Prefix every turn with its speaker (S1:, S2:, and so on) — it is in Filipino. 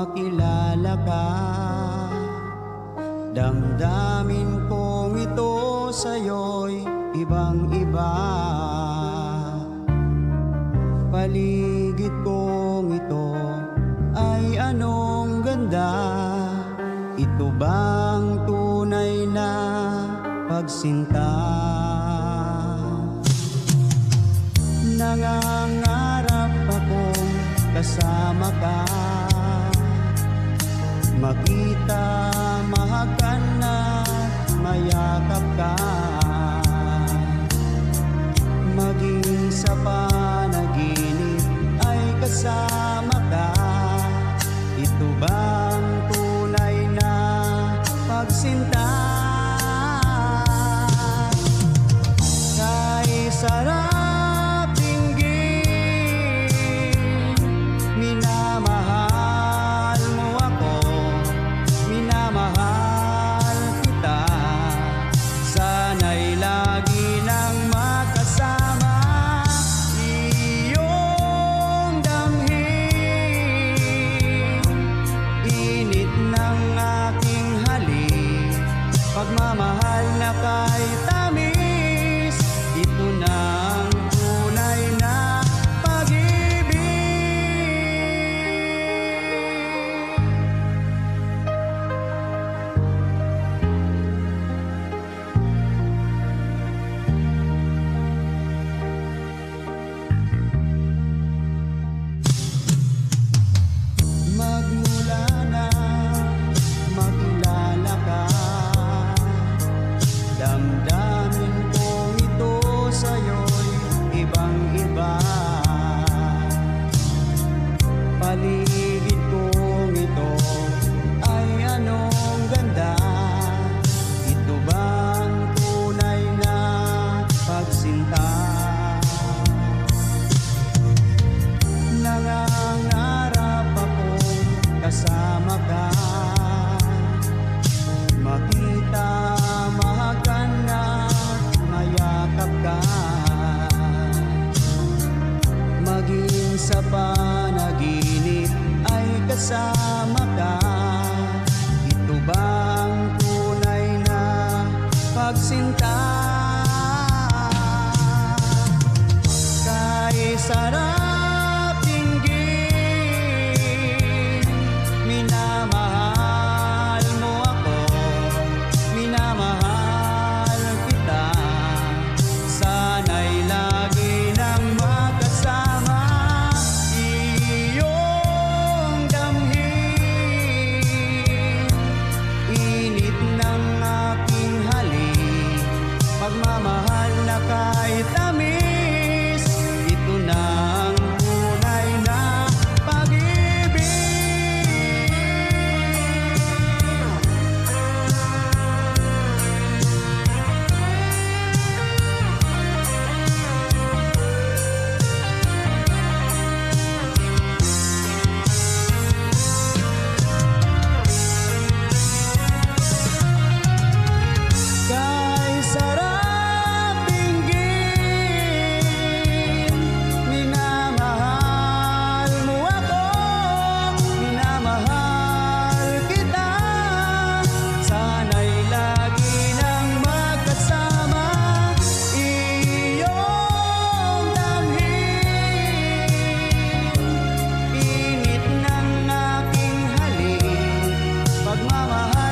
S1: makilala ka. Damdamin kong ito sa'yo'y ibang-iba. Paligid kong ito ay anong ganda. Ito bang tunay na pagsinta? Nangangarap akong kasama ka, makita, mahakan na mayakap ka, maging sa panaginip ay kasama ka. Ito bang tunay na pagsinta? Kay sarap dinggin, minamahal mo ako, minamahal kita. Sana'y lagi nang magkasama, iyong damhin, init ng aking halik, pagmamahal na kay tamis. Ito na ang tunay na pag-ibig. Magmula na makilala ka, damdamin kong ito sa'yo'y ibang-iba. Paligid kong ito ay anong ganda. Ito bang tunay na pagsinta? Nangangarap akong kasama ka, makita, mahakan na mayakap ka, maging sa panaginip ay kasama ka. Ito bang tunay na pagsinta? Kay sarap dinggin, minamahal mo ako, minamahal kita. Sana'y lagi nang magkasama, iyong damhin, init ng aking halik, pagmamahal na kay tamis. Ito na ang tunay na pag-ibig. Kay sarap dinggin, minamahal mo ako, minamahal kita. Sana'y lagi nang magkasama, iyong damhin, init ng aking halik, pagmamahal